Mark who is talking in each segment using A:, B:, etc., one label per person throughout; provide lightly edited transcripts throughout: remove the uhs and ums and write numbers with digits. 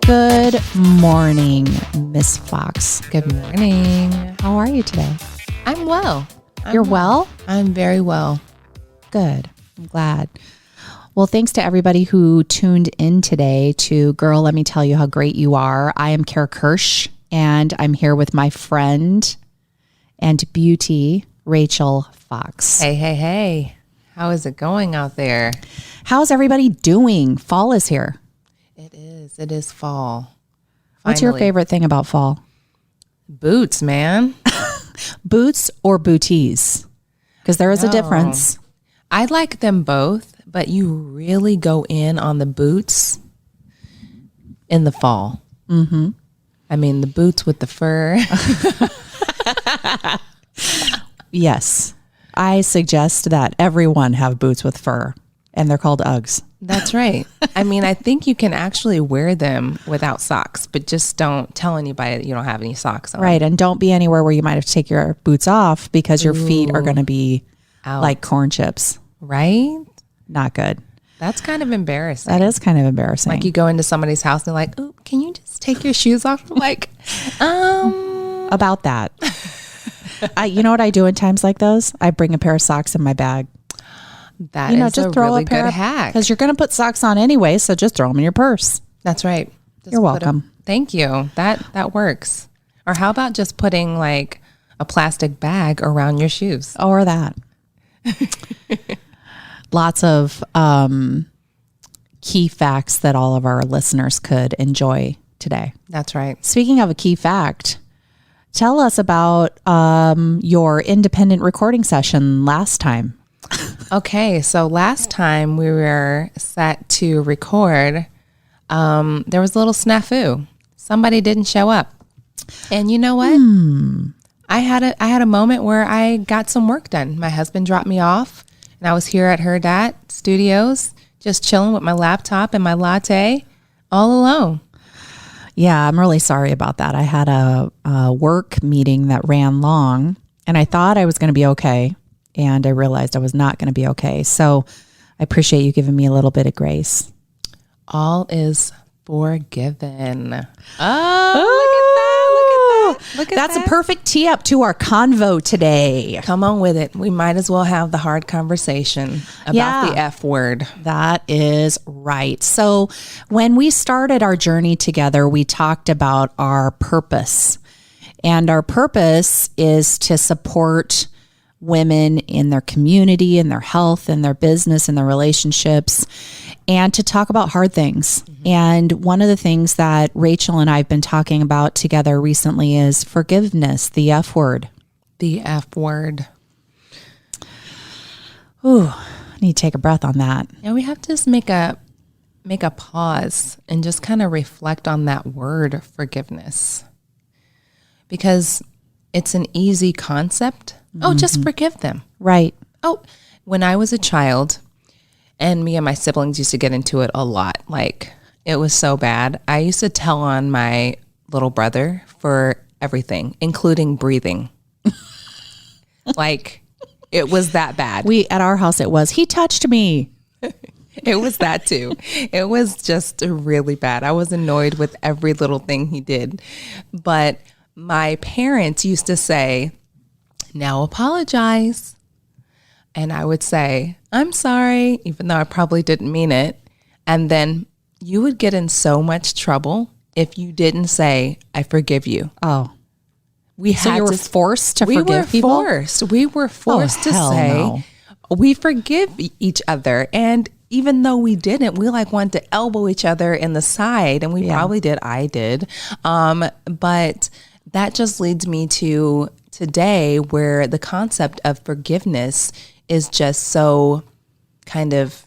A: Good morning, Miss Fox.
B: Good morning.
A: How are you today?
B: I'm well.
A: You're well?
B: I'm very well.
A: Good. I'm glad. Well, thanks to everybody who tuned in today to Girl, Let Me Tell You How Great You Are. I am Kara Kirsch, and I'm here with my friend and beauty, Rachel Fox.
B: Hey. How is it going out there?
A: How's everybody doing? Fall is here.
B: It is. It is fall.
A: What's your favorite thing about fall?
B: Boots, man.
A: Boots or booties? Because there is a difference.
B: I like them both, but you really go in on the boots in the fall. Mm-hmm. I mean, the boots with the fur.
A: Yes. I suggest that everyone have boots with fur, and they're called Uggs.
B: That's right. I mean, I think you can actually wear them without socks, but just don't tell anybody that you don't have any socks on.
A: Right. And don't be anywhere where you might have to take your boots off because your feet are going to be
B: out.
A: Like corn chips.
B: Right?
A: Not good.
B: That's kind of embarrassing.
A: That is kind of embarrassing.
B: Like you go into somebody's house and they're like, "Oh, can you just take your shoes off?" I'm like,
A: About that. You know what I do in times like those? I bring a pair of socks in my bag.
B: That is just a really good hack.
A: Because you're going to put socks on anyway, so just throw them in your purse.
B: That's right.
A: You're welcome.
B: Thank you. That works. Or how about just putting like a plastic bag around your shoes?
A: Or that. Lots of key facts that all of our listeners could enjoy today.
B: That's right.
A: Speaking of a key fact, tell us about your independent recording session last time.
B: Okay, so last time we were set to record, there was a little snafu. Somebody didn't show up. And you know what? I had a moment where I got some work done. My husband dropped me off, and I was here at her studios, just chilling with my laptop and my latte, all alone.
A: Yeah, I'm really sorry about that. I had a work meeting that ran long, and I thought I was going to be okay, and I realized I was not going to be okay. So I appreciate you giving me a little bit of grace.
B: All is forgiven. Oh, look at that.
A: That's a perfect tee up to our convo today.
B: Come on with it. We might as well have the hard conversation about the F word.
A: That is right. So when we started our journey together, we talked about our purpose. And our purpose is to support women in their community, in their health, in their business, in their relationships, and to talk about hard things. Mm-hmm. And one of the things that Rachel and I have been talking about together recently is forgiveness, the F word.
B: The F word.
A: Ooh, I need to take a breath on that.
B: Yeah, we have to just make a pause and just kind of reflect on that word, forgiveness. Because it's an easy concept. Oh, just forgive them.
A: Right.
B: Oh, when I was a child and me and my siblings used to get into it a lot, like it was so bad. I used to tell on my little brother for everything, including breathing. Like it was that bad.
A: At our house, it was, he touched me.
B: It was that too. It was just really bad. I was annoyed with every little thing he did. But my parents used to say, "Now apologize." And I would say, "I'm sorry," even though I probably didn't mean it. And then you would get in so much trouble if you didn't say, "I forgive you."
A: Oh.
B: We were
A: forced to forgive people?
B: We were forced to say, we forgive each other. And even though we didn't, we like wanted to elbow each other in the side. And we probably did. I did. But that just leads me to today, where the concept of forgiveness is just so kind of,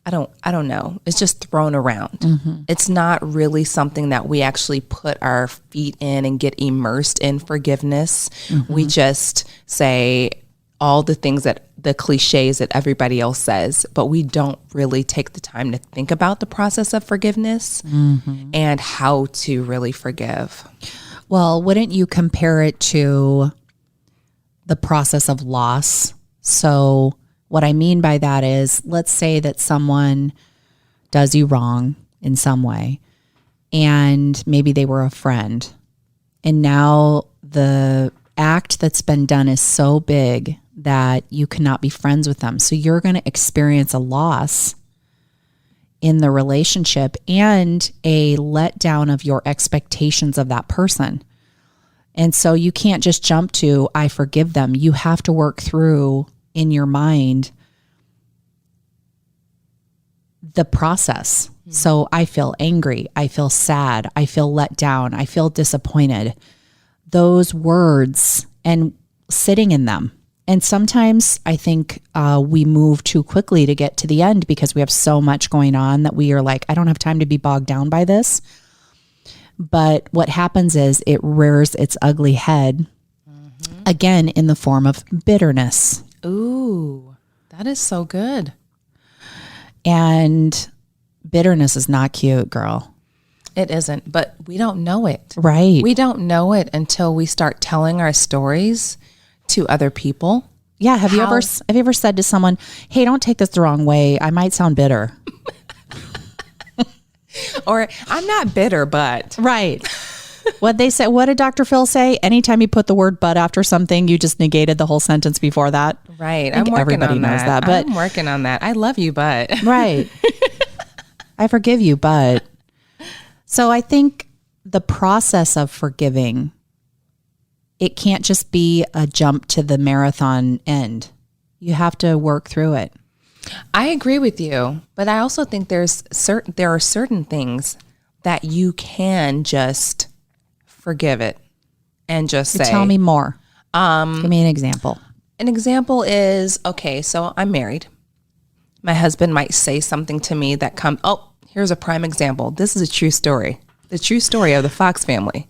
B: I don't know. It's just thrown around. Mm-hmm. It's not really something that we actually put our feet in and get immersed in forgiveness. Mm-hmm. We just say all the things that the cliches that everybody else says, but we don't really take the time to think about the process of forgiveness and how to really forgive.
A: Well, wouldn't you compare it to the process of loss? So what I mean by that is, let's say that someone does you wrong in some way, and maybe they were a friend. And now the act that's been done is so big that you cannot be friends with them. So you're going to experience a loss in the relationship and a letdown of your expectations of that person. And so you can't just jump to, I forgive them. You have to work through in your mind the process. Mm-hmm. So I feel angry. I feel sad. I feel let down. I feel disappointed. Those words and sitting in them. And sometimes I think we move too quickly to get to the end because we have so much going on that we are like, I don't have time to be bogged down by this. But what happens is it rears its ugly head again in the form of bitterness.
B: Ooh, that is so good.
A: And bitterness is not cute, girl.
B: It isn't, but we don't know it.
A: Right.
B: We don't know it until we start telling our stories to other people.
A: Yeah. Have you ever said to someone, hey, don't take this the wrong way. I might sound bitter.
B: Or I'm not bitter, but.
A: Right. What they say, what did Dr. Phil say? Anytime you put the word but after something, you just negated the whole sentence before that.
B: Right.
A: I think everybody knows that. But
B: I'm working on that. I love you, but.
A: Right. I forgive you, but. So I think the process of forgiving, it can't just be a jump to the marathon end. You have to work through it.
B: I agree with you, but I also think there are certain things that you can just forgive it and just say.
A: Tell me more. Give me an example.
B: An example is, okay, so I'm married. My husband might say something to me that here's a prime example. This is a true story. The true story of the Fox family.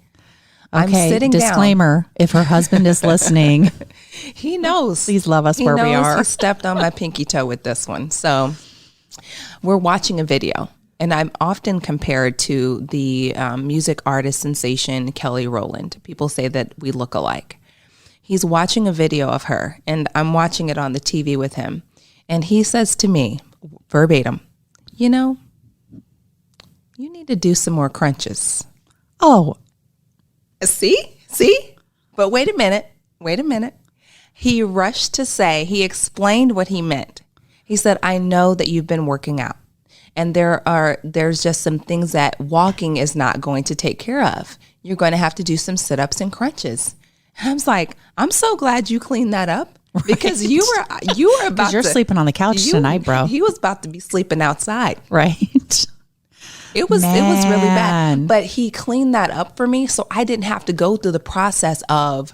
A: Okay, I'm sitting disclaimer, down. If her husband is listening.
B: He knows.
A: Please love us where we are.
B: He stepped on my pinky toe with this one. So we're watching a video, and I'm often compared to the music artist sensation Kelly Rowland. People say that we look alike. He's watching a video of her, and I'm watching it on the TV with him. And he says to me, verbatim, you need to do some more crunches.
A: Oh,
B: See? But wait a minute. He rushed to say, he explained what he meant. He said, I know that you've been working out, and there's just some things that walking is not going to take care of. You're going to have to do some sit-ups and crunches. And I was like, I'm so glad you cleaned that up, because you were about
A: you're sleeping on the couch tonight, bro.
B: He was about to be sleeping outside.
A: Right.
B: It was really bad, but he cleaned that up for me, so I didn't have to go through the process of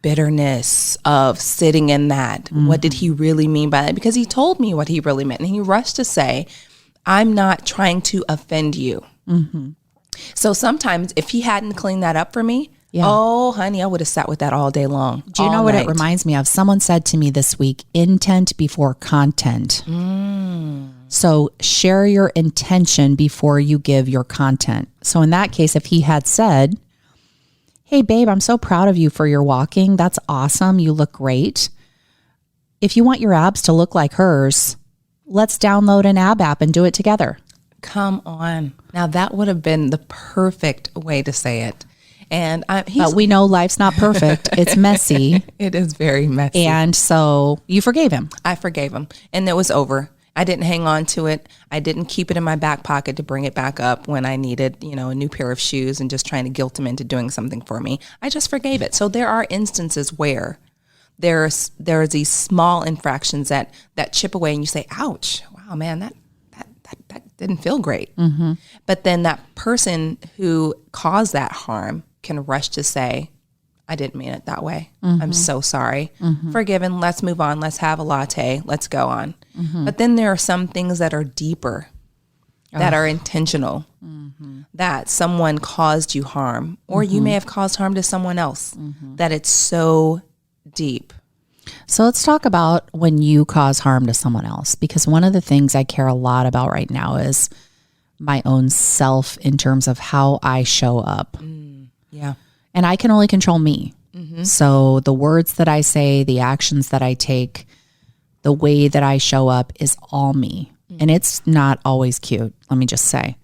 B: bitterness, of sitting in that. Mm-hmm. What did he really mean by that? Because he told me what he really meant, and he rushed to say, I'm not trying to offend you. Mm-hmm. So sometimes if he hadn't cleaned that up for me, oh, honey, I would have sat with that all day long.
A: Do you know what it reminds me of? Someone said to me this week, intent before content. So share your intention before you give your content. So in that case, if he had said, hey, babe, I'm so proud of you for your walking. That's awesome. You look great. If you want your abs to look like hers, let's download an ab app and do it together.
B: Come on. Now that would have been the perfect way to say it. And
A: but we know life's not perfect. It's messy.
B: It is very messy.
A: And so you forgave him.
B: I forgave him. And it was over. I didn't hang on to it. I didn't keep it in my back pocket to bring it back up when I needed, a new pair of shoes and just trying to guilt him into doing something for me. I just forgave it. So there are instances where there are these small infractions that chip away and you say, ouch, wow, man, that didn't feel great. Mm-hmm. But then that person who caused that harm can rush to say, I didn't mean it that way. Mm-hmm. I'm so sorry. Mm-hmm. Forgiven. Let's move on. Let's have a latte. Let's go on. Mm-hmm. But then there are some things that are deeper, that are intentional, that someone caused you harm, or you may have caused harm to someone else, that it's so deep.
A: So let's talk about when you cause harm to someone else, because one of the things I care a lot about right now is my own self in terms of how I show up.
B: Yeah.
A: And I can only control me. Mm-hmm. So the words that I say, the actions that I take, the way that I show up is all me. Mm-hmm. And it's not always cute, let me just say.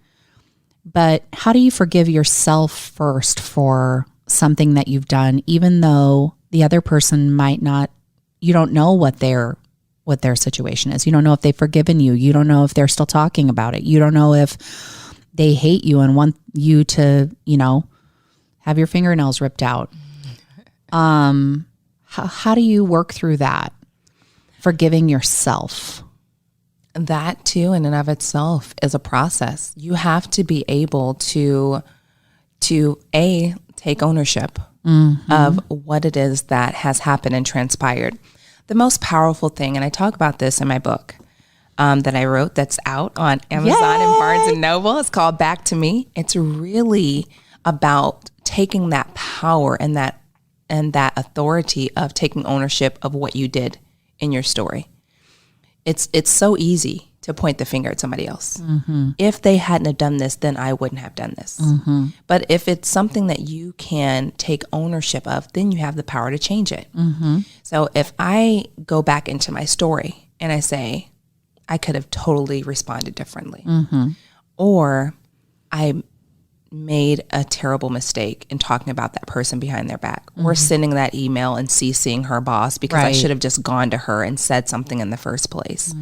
A: But how do you forgive yourself first for something that you've done, even though the other person might not, you don't know what their situation is. You don't know if they've forgiven you. You don't know if they're still talking about it. You don't know if they hate you and want you to, have your fingernails ripped out. How do you work through that? Forgiving yourself.
B: That too, in and of itself, is a process. You have to be able to take ownership of what it is that has happened and transpired. The most powerful thing, and I talk about this in my book that I wrote that's out on Amazon and Barnes and Noble. It's called Back to Me. It's really about taking that power and that authority of taking ownership of what you did in your story. It's so easy to point the finger at somebody else. If they hadn't have done this, then I wouldn't have done this. But if it's something that you can take ownership of, then you have the power to change it. So if I go back into my story and I say, I could have totally responded differently, or I made a terrible mistake in talking about that person behind their back, or sending that email and CCing her boss because I should have just gone to her and said something in the first place.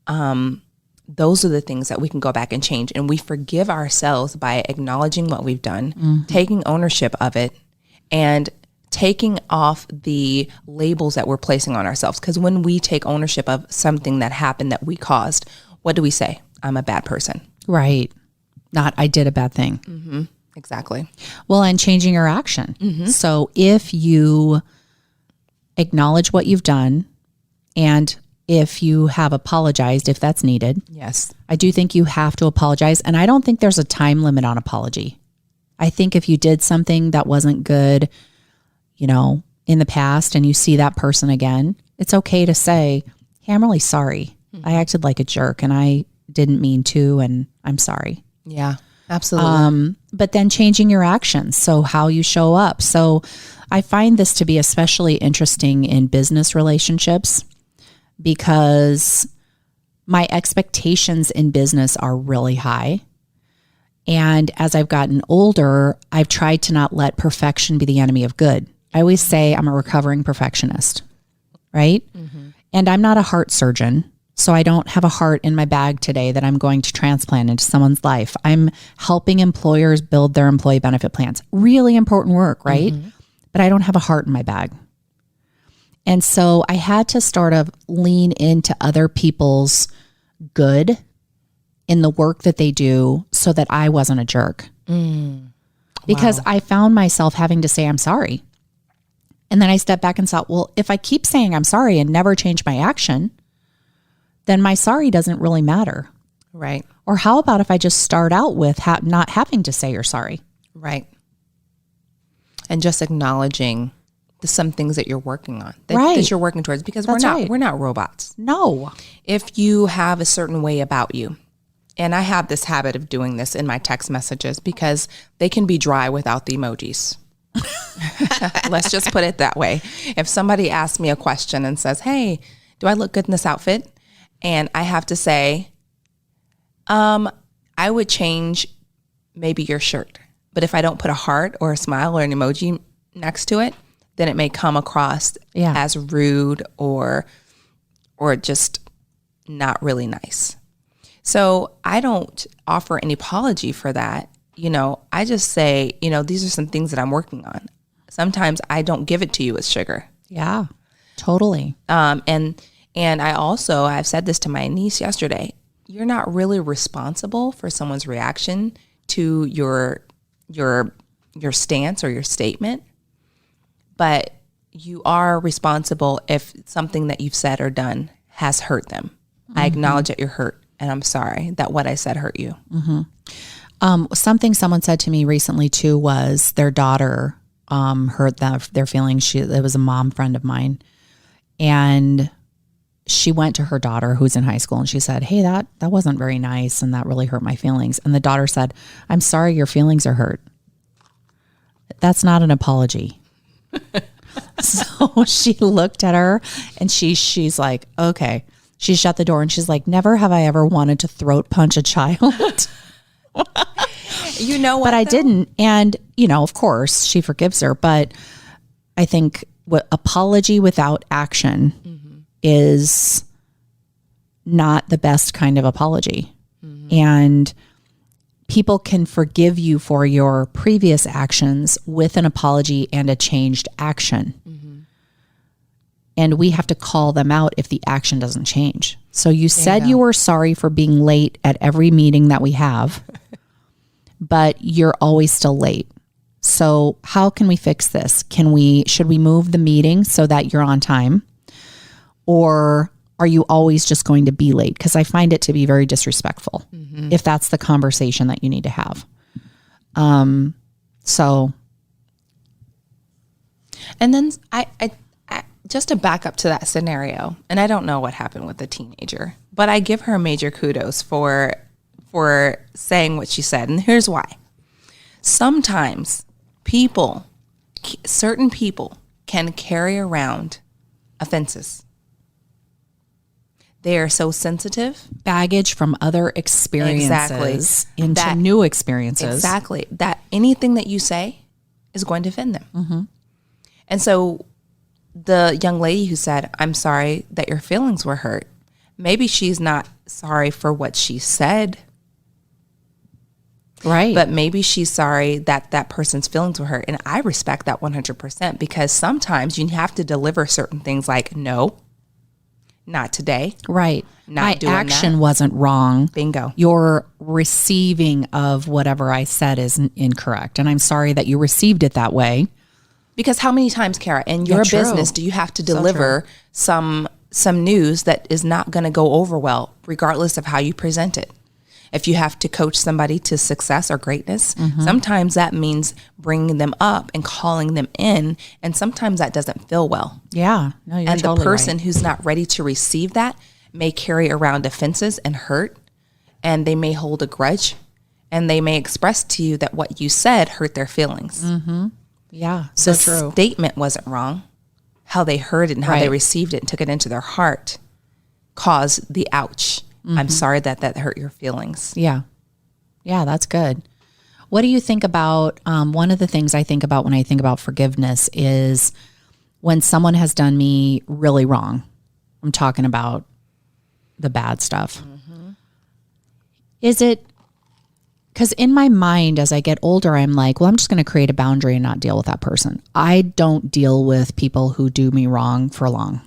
B: Those are the things that we can go back and change. And we forgive ourselves by acknowledging what we've done, taking ownership of it, and taking off the labels that we're placing on ourselves. Because when we take ownership of something that happened that we caused, what do we say? I'm a bad person.
A: Right. Not, I did a bad thing.
B: Exactly.
A: Well, and changing your action. So if you acknowledge what you've done, and if you have apologized, if that's needed.
B: Yes.
A: I do think you have to apologize. And I don't think there's a time limit on apology. I think if you did something that wasn't good, in the past, and you see that person again, it's okay to say, hey, I'm really sorry. I acted like a jerk and I didn't mean to, and I'm sorry.
B: Yeah, absolutely.
A: But then changing your actions. So how you show up. So I find this to be especially interesting in business relationships, because my expectations in business are really high. And as I've gotten older, I've tried to not let perfection be the enemy of good. I always say I'm a recovering perfectionist, right? And I'm not a heart surgeon. So I don't have a heart in my bag today that I'm going to transplant into someone's life. I'm helping employers build their employee benefit plans. Really important work, right? But I don't have a heart in my bag. And so I had to sort of lean into other people's good in the work that they do so that I wasn't a jerk. Because I found myself having to say, I'm sorry. And then I stepped back and thought, well, if I keep saying I'm sorry and never change my action, then my sorry doesn't really matter.
B: Right.
A: Or how about if I just start out with not having to say you're sorry?
B: Right. And just acknowledging some things that you're working on, that you're working towards, because we're not robots.
A: No.
B: If you have a certain way about you, and I have this habit of doing this in my text messages because they can be dry without the emojis. Let's just put it that way. If somebody asks me a question and says, hey, do I look good in this outfit? And I have to say, I would change maybe your shirt. But if I don't put a heart or a smile or an emoji next to it, then it may come across as rude or just not really nice. So I don't offer any apology for that. I just say, these are some things that I'm working on. Sometimes I don't give it to you as sugar.
A: Yeah, totally.
B: And I've said this to my niece yesterday. You're not really responsible for someone's reaction to your stance or your statement, but you are responsible if something that you've said or done has hurt them. I acknowledge that you're hurt, and I'm sorry that what I said hurt you.
A: Something someone said to me recently too was their daughter hurt their feelings. It was a mom friend of mine, and she went to her daughter who's in high school, and she said, hey, that wasn't very nice, and that really hurt my feelings. And the daughter said, I'm sorry your feelings are hurt. That's not an apology. So she looked at her, and she's like, okay. She shut the door, and she's like, never have I ever wanted to throat punch a child.
B: You know what?
A: But I didn't. And, of course, she forgives her. But I think apology without action is not the best kind of apology. And people can forgive you for your previous actions with an apology and a changed action. And we have to call them out if the action doesn't change. So you said you were sorry for being late at every meeting that we have, but you're always still late. So how can we fix this? Should we move the meeting so that you're on time? Or are you always just going to be late? Because I find it to be very disrespectful if that's the conversation that you need to have. So.
B: And then I just to back up to that scenario, and I don't know what happened with the teenager, but I give her major kudos for saying what she said. And here's why. Sometimes certain people can carry around offenses. They are so sensitive.
A: Baggage from other experiences into new experiences.
B: Exactly. That anything that you say is going to offend them. And so the young lady who said, I'm sorry that your feelings were hurt, maybe she's not sorry for what she said.
A: Right.
B: But maybe she's sorry that that person's feelings were hurt. And I respect that 100% because sometimes you have to deliver certain things like, no, not today.
A: Right. My action
B: that.
A: Wasn't wrong.
B: Bingo.
A: Your receiving of whatever I said is incorrect. And I'm sorry that you received it that way.
B: Because how many times, Kara, in your business do you have to deliver some news that is not going to go over well, regardless of how you present it? If you have to coach somebody to success or greatness, sometimes that means bringing them up and calling them in, and sometimes that doesn't feel well.
A: Yeah, no, you're
B: and
A: totally
B: the person
A: right.
B: Who's not ready to receive that may carry around offenses and hurt, and they may hold a grudge, and they may express to you that what you said hurt their feelings.
A: Yeah, so
B: the
A: true.
B: Statement wasn't wrong. How they heard it and how they received it and took it into their heart caused the ouch. I'm sorry that hurt your feelings.
A: Yeah. Yeah, that's good. What do you think about, one of the things I think about when I think about forgiveness is when someone has done me really wrong. I'm talking about the bad stuff. Is it, because in my mind, as I get older, I'm like, well, I'm just going to create a boundary and not deal with that person. I don't deal with people who do me wrong for long.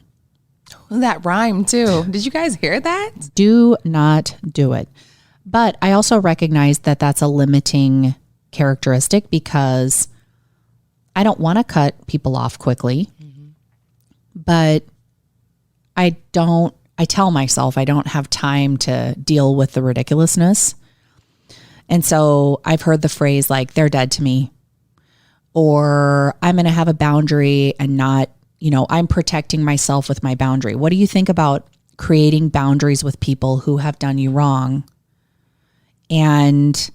B: That rhymed too. Did you guys hear that?
A: Do not do it. But I also recognize that that's a limiting characteristic because I don't want to cut people off quickly. But I tell myself I don't have time to deal with the ridiculousness. And so I've heard the phrase like, they're dead to me, or I'm going to have a boundary and not, I'm protecting myself with my boundary. What do you think about creating boundaries with people who have done you wrong and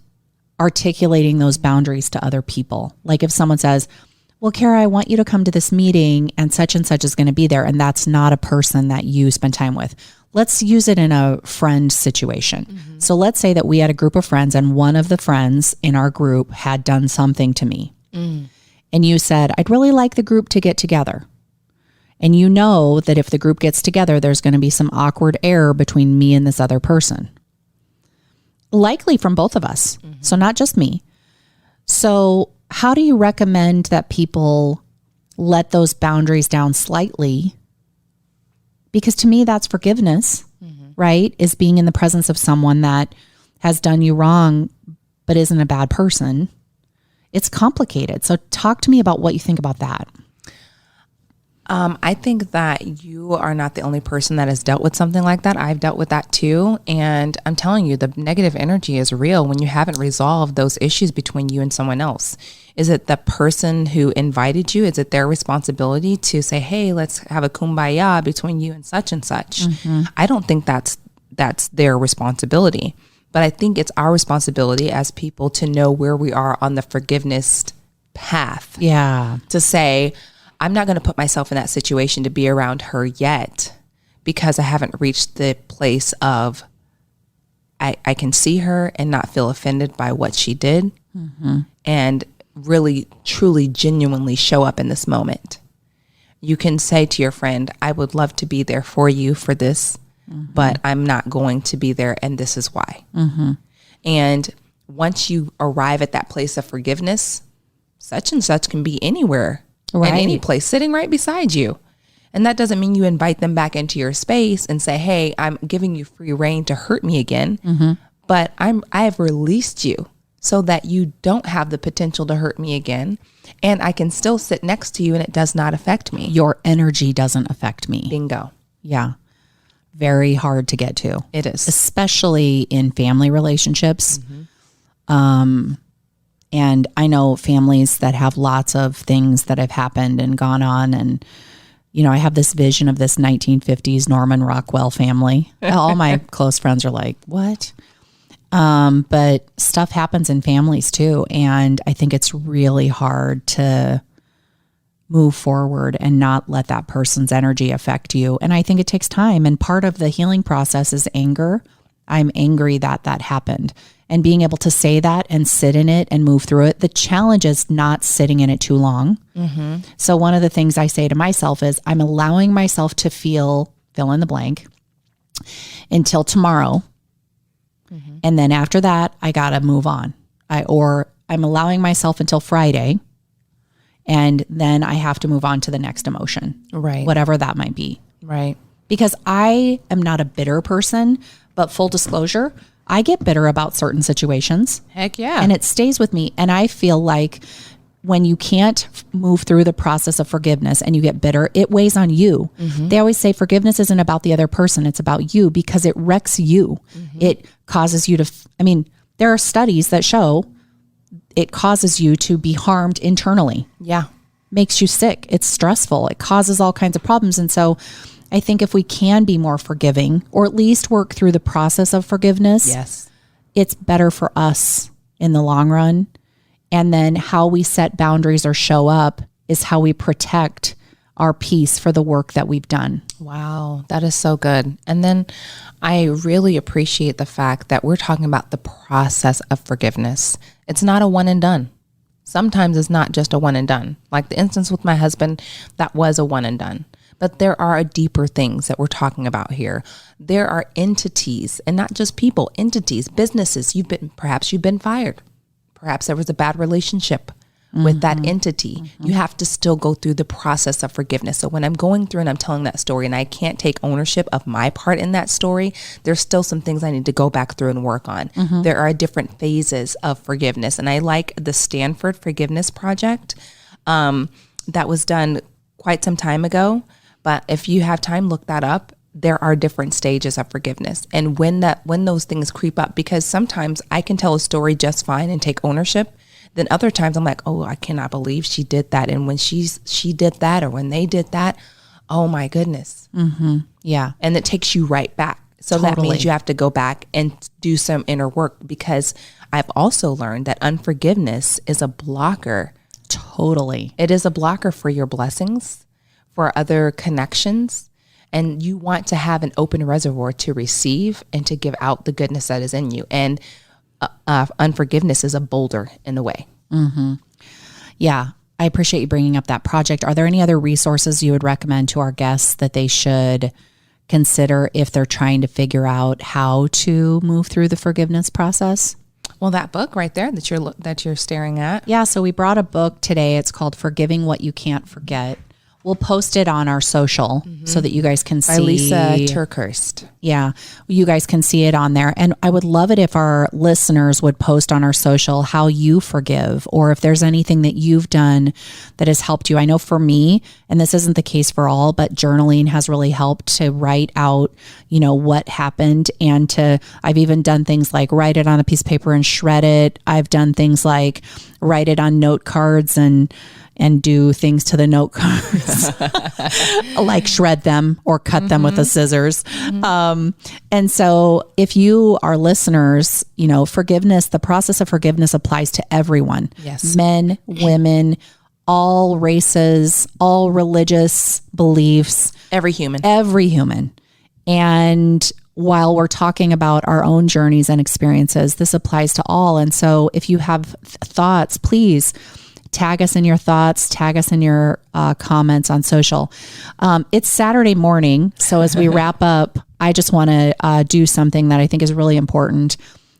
A: articulating those boundaries to other people? Like if someone says, well, Kara, I want you to come to this meeting and such is going to be there. And that's not a person that you spend time with. Let's use it in a friend situation. So let's say that we had a group of friends and one of the friends in our group had done something to me. And you said, I'd really like the group to get together. And you know that if the group gets together, there's going to be some awkward air between me and this other person. Likely from both of us. So not just me. So how do you recommend that people let those boundaries down slightly? Because to me, that's forgiveness, right? Is being in the presence of someone that has done you wrong, but isn't a bad person. It's complicated. So talk to me about what you think about that.
B: I think that you are not the only person that has dealt with something like that. I've dealt with that too. And I'm telling you, the negative energy is real when you haven't resolved those issues between you and someone else. Is it the person who invited you? Is it their responsibility to say, hey, let's have a kumbaya between you and such? I don't think that's their responsibility. But I think it's our responsibility as people to know where we are on the forgiveness path.
A: Yeah.
B: To say, I'm not going to put myself in that situation to be around her yet because I haven't reached the place of I can see her and not feel offended by what she did, and really, truly, genuinely show up in this moment. You can say to your friend, I would love to be there for you for this, but I'm not going to be there, and this is why. And once you arrive at that place of forgiveness, such and such can be anywhere, in any place, sitting right beside you. And that doesn't mean you invite them back into your space and say, hey, I'm giving you free reign to hurt me again, but I've released you so that you don't have the potential to hurt me again. And I can still sit next to you and it does not affect me.
A: Your energy doesn't affect me.
B: Bingo.
A: Yeah. Very hard to get to.
B: It is.
A: Especially in family relationships. And I know families that have lots of things that have happened and gone on. And, you know, I have this vision of this 1950s Norman Rockwell family. All my close friends are like, what? But stuff happens in families too. And I think it's really hard to move forward and not let that person's energy affect you. And I think it takes time. And part of the healing process is anger. I'm angry that that happened. And being able to say that and sit in it and move through it. The challenge is not sitting in it too long. So one of the things I say to myself is I'm allowing myself to fill in the blank until tomorrow. And then after that, I got to move on. I'm allowing myself until Friday. And then I have to move on to the next emotion.
B: Right.
A: Whatever that might be.
B: Right.
A: Because I am not a bitter person, but full disclosure, I get bitter about certain situations.
B: Heck yeah.
A: And it stays with me. And I feel like when you can't move through the process of forgiveness and you get bitter, it weighs on you. They always say forgiveness isn't about the other person. It's about you because it wrecks you. It causes you to, there are studies that show it causes you to be harmed internally.
B: Yeah.
A: Makes you sick. It's stressful. It causes all kinds of problems. And so I think if we can be more forgiving or at least work through the process of forgiveness,
B: Yes.
A: it's better for us in the long run. And then how we set boundaries or show up is how we protect our peace for the work that we've done.
B: Wow, that is so good. And then I really appreciate the fact that we're talking about the process of forgiveness. It's not a one and done. Sometimes it's not just a one and done. Like the instance with my husband, that was a one and done. But there are deeper things that we're talking about here. There are entities, and not just people, entities, businesses. Perhaps you've been fired. Perhaps there was a bad relationship with that entity. You have to still go through the process of forgiveness. So when I'm going through and I'm telling that story and I can't take ownership of my part in that story, there's still some things I need to go back through and work on. There are different phases of forgiveness. And I like the Stanford Forgiveness Project that was done quite some time ago. But if you have time, look that up. There are different stages of forgiveness. And when those things creep up, because sometimes I can tell a story just fine and take ownership. Then other times I'm like, oh, I cannot believe she did that. And when she did that, or when they did that, oh my goodness.
A: Yeah.
B: And it takes you right back. So that means you have to go back and do some inner work, because I've also learned that unforgiveness is a blocker.
A: Totally.
B: It is a blocker for your blessings, for other connections. And you want to have an open reservoir to receive and to give out the goodness that is in you. And unforgiveness is a boulder in the way.
A: Yeah. I appreciate you bringing up that project. Are there any other resources you would recommend to our guests that they should consider if they're trying to figure out how to move through the forgiveness process?
B: Well, that book right there that you're staring at.
A: Yeah. So we brought a book today. It's called Forgiving What You Can't Forget. We'll post it on our social so that you guys can see.
B: By Lisa Turkhurst.
A: Yeah, you guys can see it on there. And I would love it if our listeners would post on our social how you forgive, or if there's anything that you've done that has helped you. I know for me, and this isn't the case for all, but journaling has really helped to write out, what happened. And I've even done things like write it on a piece of paper and shred it. I've done things like write it on note cards and do things to the note cards, like shred them or cut them with the scissors. And so if you are listeners, forgiveness, the process of forgiveness applies to everyone.
B: Yes.
A: Men, women, all races, all religious beliefs.
B: Every human.
A: And while we're talking about our own journeys and experiences, this applies to all. And so if you have thoughts, please tag us in your thoughts, tag us in your comments on social. It's Saturday morning. So as we wrap up, I just want to do something that I think is really important,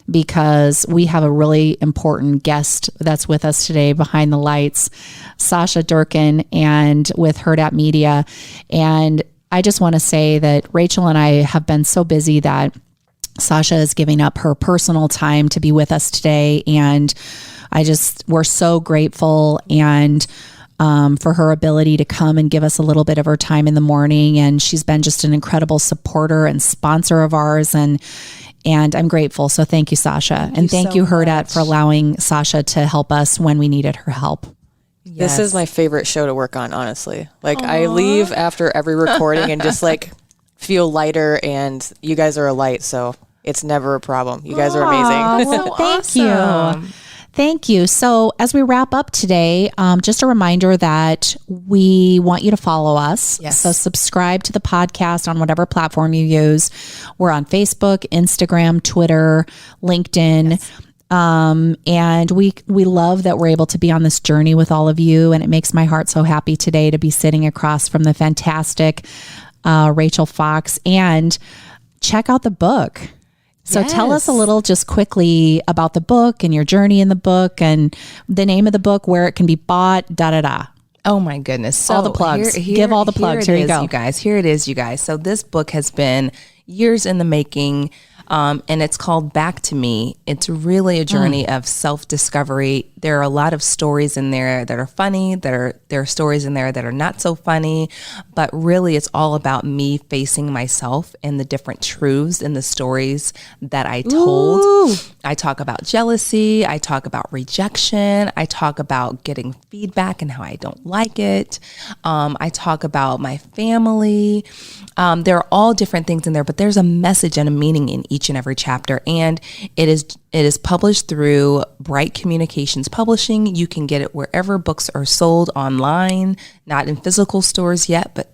A: because we have a really important guest that's with us today behind the lights, Sasha Durkin, and with Herd at Media. And I just want to say that Rachel and I have been so busy that Sasha is giving up her personal time to be with us today. And we're so grateful and for her ability to come and give us a little bit of her time in the morning. And she's been just an incredible supporter and sponsor of ours. And I'm grateful. So thank you, Sasha. And thank you, Herdat, for allowing Sasha to help us when we needed her help.
C: Yes. This is my favorite show to work on, honestly. Like, I leave after every recording and just like feel lighter, and you guys are a light, so it's never a problem. You guys are amazing.
A: Well, thank you. Thank you. So as we wrap up today, just a reminder that we want you to follow us.
B: Yes.
A: So subscribe to the podcast on whatever platform you use. We're on Facebook, Instagram, Twitter, LinkedIn. Yes. And we love that we're able to be on this journey with all of you. And it makes my heart so happy today to be sitting across from the fantastic Rachel Fox. And check out the book. So tell us a little just quickly about the book and your journey in the book and the name of the book, where it can be bought,
B: Oh my goodness. So
A: all the plugs. Give all the plugs. Here you go.
B: You guys. Here it is, you guys. So this book has been years in the making. And it's called Back to Me. It's really a journey of self-discovery. There are a lot of stories in there that are funny. There are stories in there that are not so funny, but really it's all about me facing myself and the different truths in the stories that I told. Ooh. I talk about jealousy. I talk about rejection. I talk about getting feedback and how I don't like it. I talk about my family. There are all different things in there, but there's a message and a meaning in each and every chapter. And it is published through Bright Communications Publishing. You can get it wherever books are sold online, not in physical stores yet, but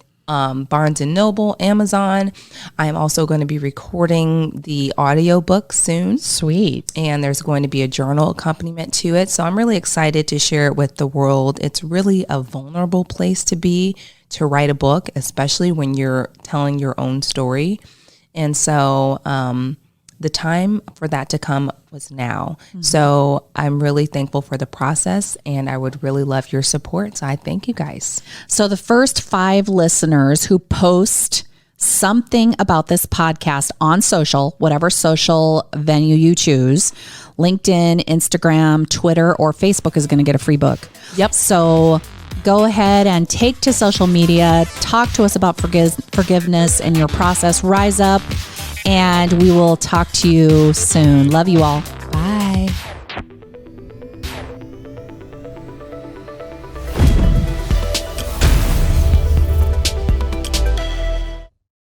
B: Barnes & Noble, Amazon. I'm also going to be recording the audiobook soon.
A: Sweet.
B: And there's going to be a journal accompaniment to it. So I'm really excited to share it with the world. It's really a vulnerable place to be, to write a book, especially when you're telling your own story. And so the time for that to come was now. Mm-hmm. So I'm really thankful for the process, and I would really love your support. So I thank you guys.
A: So the first 5 listeners who post something about this podcast on social, whatever social venue you choose, LinkedIn, Instagram, Twitter, or Facebook, is going to get a free book.
B: Yep.
A: So go ahead and take to social media, talk to us about forgiveness and your process. Rise up, and we will talk to you soon. Love you all.
B: Bye.